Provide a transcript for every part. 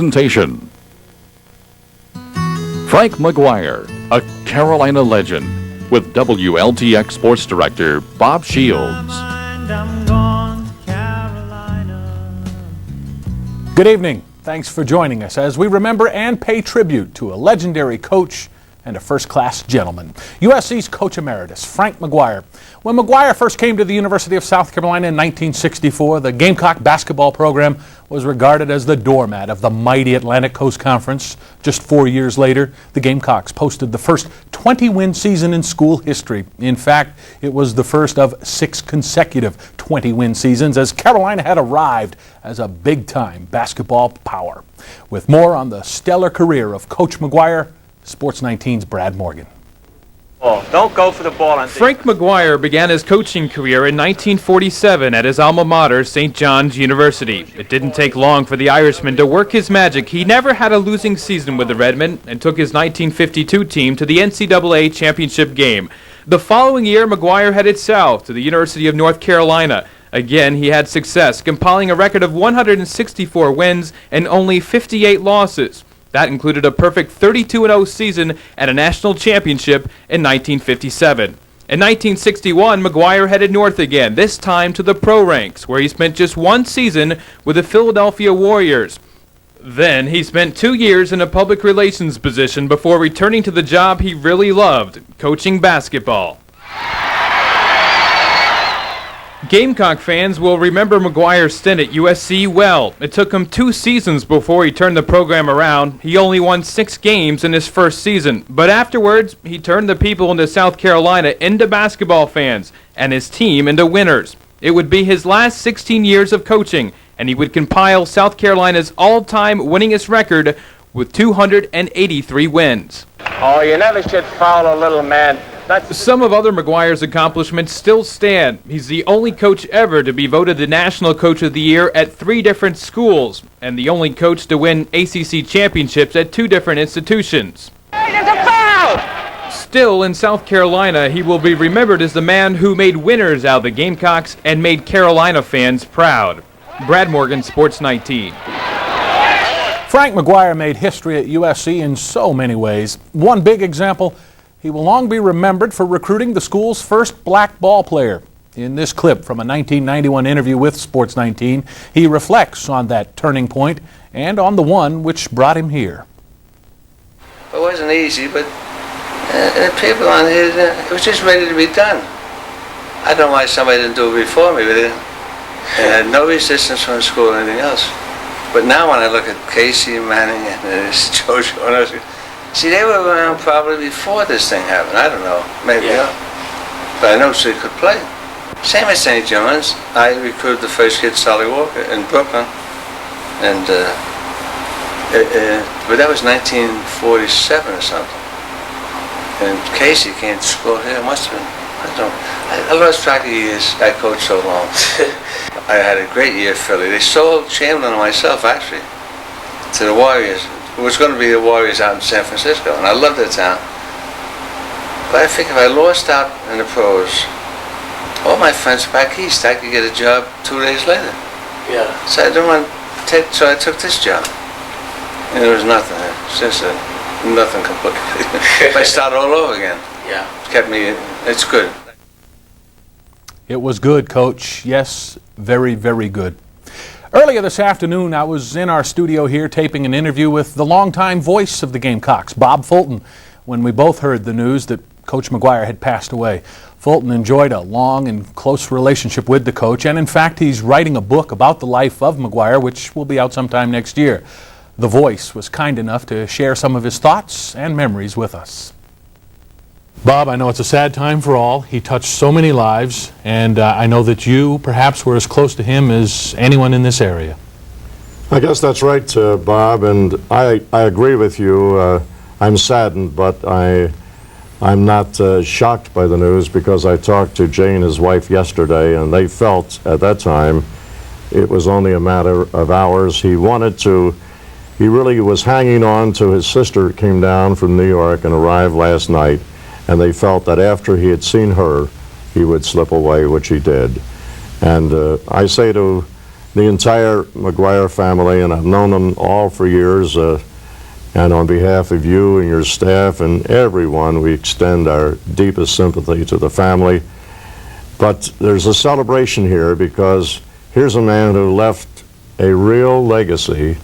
Presentation. Frank McGuire, a Carolina legend, with WLTX Sports Director Bob Shields. Good evening. Thanks for joining us as we remember and pay tribute to a legendary coach and a first-class gentleman, USC's Coach Emeritus, Frank McGuire. When McGuire first came to the University of South Carolina in 1964, the Gamecock basketball program was regarded as the doormat of the mighty Atlantic Coast Conference. Just 4 years later, the Gamecocks posted the first 20-win season in school history. In fact, it was the first of 6 consecutive 20-win seasons as Carolina had arrived as a big-time basketball power. With more on the stellar career of Coach McGuire, Sports 19's Brad Morgan. Don't go for the ball. Frank McGuire began his coaching career in 1947 at his alma mater, St. John's University. It didn't take long for the Irishman to work his magic. He never had a losing season with the Redmen and took his 1952 team to the NCAA championship game. The following year, McGuire headed south to the University of North Carolina. Again, he had success, compiling a record of 164 wins and only 58 losses. That included a perfect 32-0 season and a national championship in 1957. In 1961, McGuire headed north again, this time to the pro ranks, where he spent just 1 season with the Philadelphia Warriors. Then he spent 2 years in a public relations position before returning to the job he really loved, coaching basketball. Gamecock fans will remember McGuire's stint at USC well. It took him 2 seasons before he turned the program around. He only won 6 games in his first season, but afterwards, he turned the people in South Carolina into basketball fans and his team into winners. It would be his last 16 years of coaching, and he would compile South Carolina's all-time winningest record with 283 wins. Oh, you never should foul a little man. Some of other McGuire's accomplishments still stand. He's the only coach ever to be voted the National Coach of the Year at 3 different schools, and the only coach to win ACC championships at 2 different institutions. Hey, there's a foul! Still, in South Carolina, he will be remembered as the man who made winners out of the Gamecocks and made Carolina fans proud. Brad Morgan, Sports 19. Frank McGuire made history at USC in so many ways. One big example, he will long be remembered for recruiting the school's first black ball player. In this clip from a 1991 interview with Sports 19, he reflects on that turning point and on the one which brought him here. It wasn't easy, but people on here, it was just ready to be done. I don't know why somebody didn't do it before me, but it had no resistance from the school or anything else. But now when I look at Casey Manning and Jojo and others, see, they were around probably before this thing happened. I don't know, maybe, yeah. But I know she could play. Same as St. John's. I recruited the first kid, Solly Walker, in Brooklyn, and but that was 1947 or something. And Casey came to school here. Must have been, I lost track of years. I coached so long. I had a great year at Philly. They sold Chamberlain and myself, actually, to the Warriors. It was going to be the Warriors out in San Francisco, and I loved that town. But I think if I lost out in the pros, all my friends back east, I could get a job 2 days later. Yeah. So I didn't want to take, so I took this job. And there was nothing there. Since then, nothing completely. I started all over again. Yeah. It kept me, it's good. It was good, Coach. Yes, very, very good. Earlier this afternoon, I was in our studio here taping an interview with the longtime voice of the Gamecocks, Bob Fulton, when we both heard the news that Coach McGuire had passed away. Fulton enjoyed a long and close relationship with the coach, and in fact, he's writing a book about the life of McGuire, which will be out sometime next year. The voice was kind enough to share some of his thoughts and memories with us. Bob, I know it's a sad time for all. He touched so many lives, and I know that you perhaps were as close to him as anyone in this area. I guess that's right, Bob, and I agree with you. I'm saddened, but I'm not shocked by the news because I talked to Jane, his wife, yesterday, and they felt at that time it was only a matter of hours. He really was hanging on to his sister came down from New York and arrived last night. And they felt that after he had seen her, he would slip away, which he did. And I say to the entire McGuire family, and I've known them all for years, and on behalf of you and your staff and everyone, we extend our deepest sympathy to the family. But there's a celebration here because here's a man who left a real legacy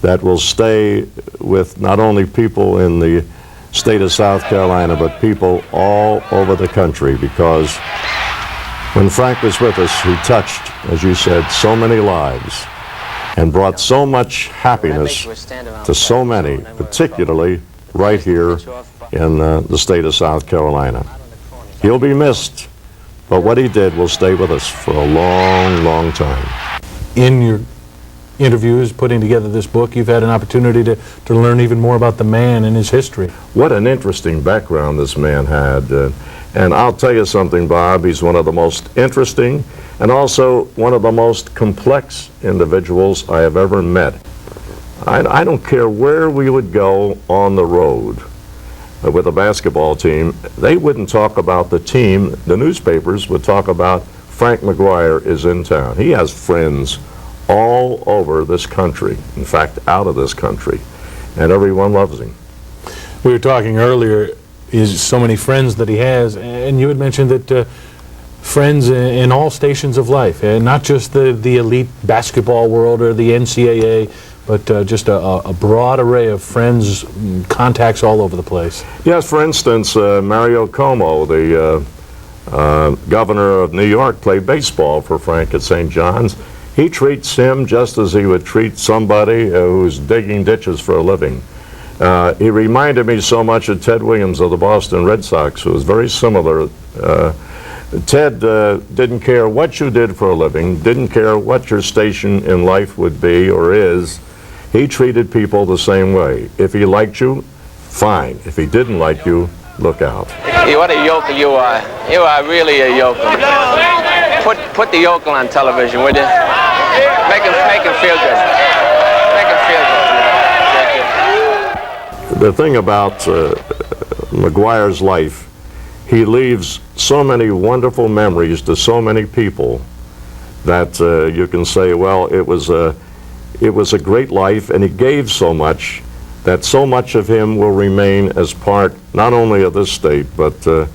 that will stay with not only people in the state of South Carolina, but people all over the country, because when Frank was with us, he touched, as you said, so many lives and brought so much happiness to so many, particularly right here in the state of South Carolina. He'll be missed, but what he did will stay with us for a long, long time. In your interviews, putting together this book, you've had an opportunity to learn even more about the man and his history. What an interesting background this man had. And I'll tell you something, Bob, he's one of the most interesting and also one of the most complex individuals I have ever met. I don't care where we would go on the road with a basketball team, they wouldn't talk about the team. The newspapers would talk about Frank McGuire is in town. He has friends all over this country, in fact, out of this country, and everyone loves him. We were talking earlier, is so many friends that he has, and you had mentioned that friends in all stations of life, and not just the elite basketball world or the NCAA, but just a broad array of friends, contacts all over the place. Yes, for instance, Mario Cuomo, the governor of New York, played baseball for Frank at St. John's. He treats him just as he would treat somebody who's digging ditches for a living. He reminded me so much of Ted Williams of the Boston Red Sox, who was very similar. Ted didn't care what you did for a living, didn't care what your station in life would be or is. He treated people the same way. If he liked you, fine. If he didn't like you, look out. Hey, what a yokel you are. You are really a yokel. Put the yokel on television, would you? Make him feel good. Make him feel good. The thing about McGuire's life, he leaves so many wonderful memories to so many people that you can say, well, it was a great life, and he gave so much that so much of him will remain as part not only of this state, but the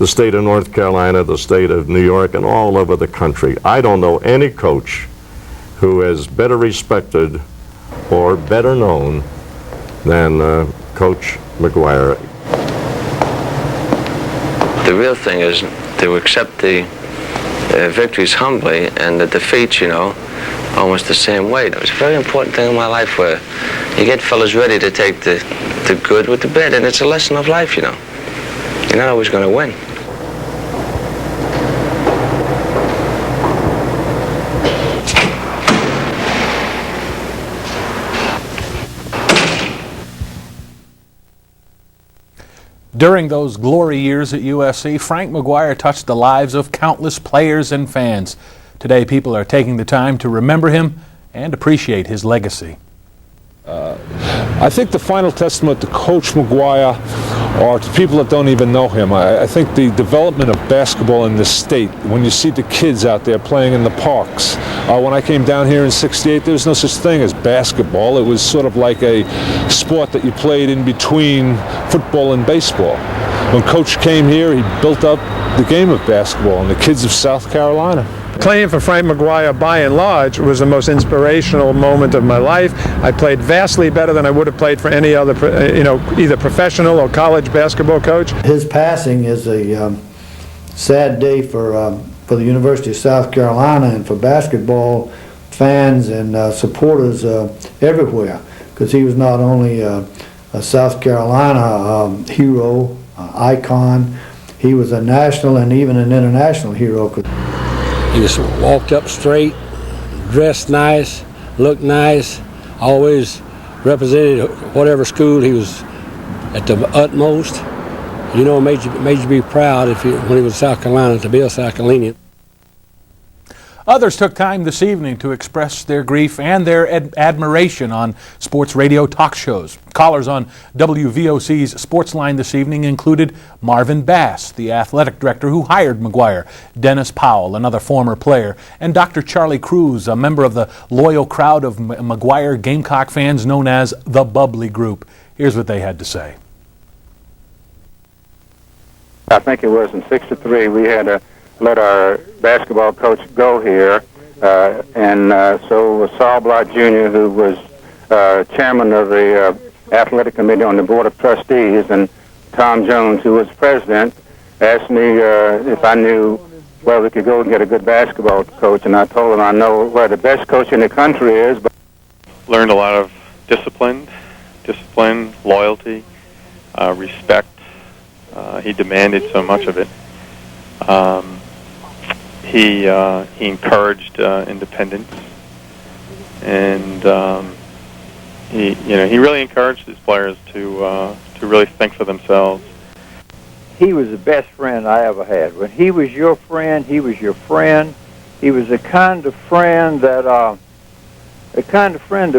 state of North Carolina, the state of New York, and all over the country. I don't know any coach who is better respected or better known than Coach McGuire. The real thing is to accept the victories humbly and the defeats, you know, almost the same way. It was a very important thing in my life where you get fellas ready to take the good with the bad, and it's a lesson of life, you know. You're not always going to win. During those glory years at USC, Frank McGuire touched the lives of countless players and fans. Today, people are taking the time to remember him and appreciate his legacy. I think the final testament to Coach McGuire, or to people that don't even know him, I think the development of basketball in this state, when you see the kids out there playing in the parks. When I came down here in '68, there was no such thing as basketball. It was sort of like a sport that you played in between football and baseball. When Coach came here, he built up the game of basketball and the kids of South Carolina. Playing for Frank McGuire, by and large, was the most inspirational moment of my life. I played vastly better than I would have played for any other, either professional or college basketball coach. His passing is a sad day for the University of South Carolina and for basketball fans and supporters everywhere, because he was not only a South Carolina hero, icon, he was a national and even an international hero. He just walked up straight, dressed nice, looked nice, always represented whatever school he was at the utmost. You know, it made you be proud when he was in South Carolina to be a South Carolinian. Others took time this evening to express their grief and their admiration on sports radio talk shows. Callers on WVOC's Sports Line this evening included Marvin Bass, the athletic director who hired McGuire, Dennis Powell, another former player, and Dr. Charlie Cruz, a member of the loyal crowd of McGuire Gamecock fans known as the Bubbly Group. Here's what they had to say. I think it was in '63 we had to let our basketball coach go here, and so was Saul Blott Jr., who was chairman of the athletic committee on the board of trustees, and Tom Jones, who was president, asked me if I knew where we could go and get a good basketball coach, and I told him I know where the best coach in the country is. But learned a lot of discipline, loyalty, respect. He demanded so much of it. He encouraged independence, and he really encouraged his players to really think for themselves. He was the best friend I ever had. When he was your friend, he was your friend. He was the kind of friend that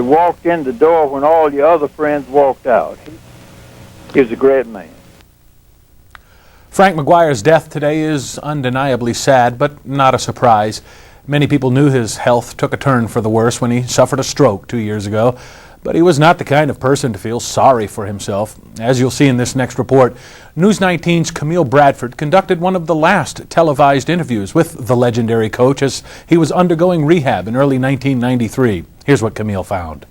walked in the door when all your other friends walked out. He was a great man. Frank McGuire's death today is undeniably sad, but not a surprise. Many people knew his health took a turn for the worse when he suffered a stroke 2 years ago, but he was not the kind of person to feel sorry for himself. As you'll see in this next report, News 19's Camille Bradford conducted one of the last televised interviews with the legendary coach as he was undergoing rehab in early 1993. Here's what Camille found.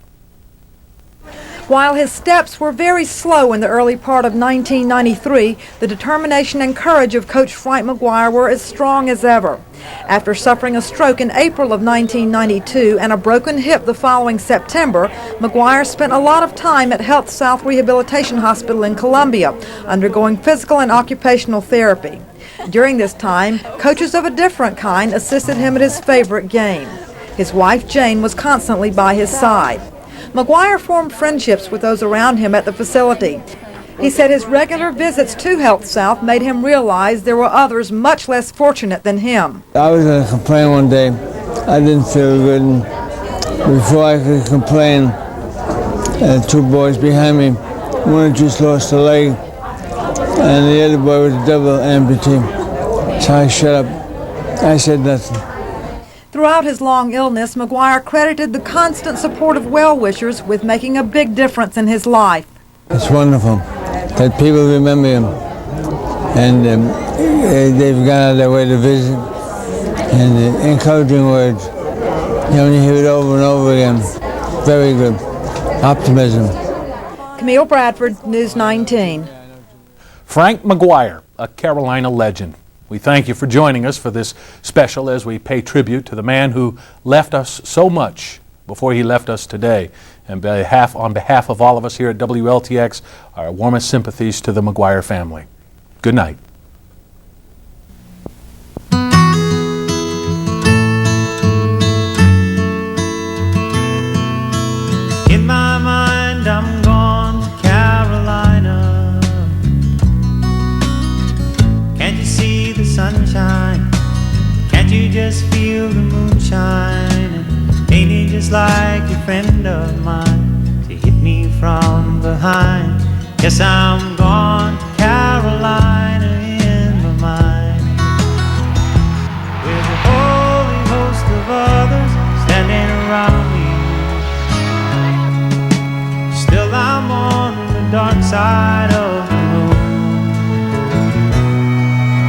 While his steps were very slow in the early part of 1993, the determination and courage of Coach Frank McGuire were as strong as ever. After suffering a stroke in April of 1992 and a broken hip the following September, McGuire spent a lot of time at Health South Rehabilitation Hospital in Columbia, undergoing physical and occupational therapy. During this time, coaches of a different kind assisted him at his favorite game. His wife, Jane, was constantly by his side. McGuire formed friendships with those around him at the facility. He said his regular visits to Health South made him realize there were others much less fortunate than him. I was going to complain one day. I didn't feel good, and before I could complain, two boys behind me, one had just lost a leg, and the other boy was a double amputee. So I shut up. I said nothing. Throughout his long illness, McGuire credited the constant support of well-wishers with making a big difference in his life. It's wonderful that people remember him, and they've gone out of their way to visit, and the encouraging words, when you hear it over and over again, very good. Optimism. Camille Bradford, News 19. Frank McGuire, a Carolina legend. We thank you for joining us for this special as we pay tribute to the man who left us so much before he left us today. And on behalf of all of us here at WLTX, our warmest sympathies to the McGuire family. Good night. In my mind, I'm gone to Carolina. Can't you see the sunshine? Can't you just feel the moonshine? And ain't it just like a friend of mine to hit me from behind? Yes, I'm gone to Carolina in my mind, with a holy host of others standing around me. Still I'm on the dark side of the moon,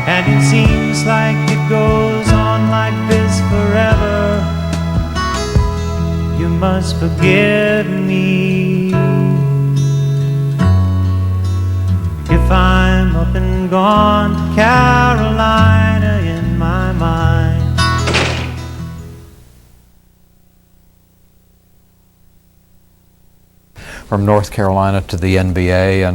and it seems like it goes on like this forever. You must forgive me if I'm up and gone to Carolina in my mind. From North Carolina to the NBA, and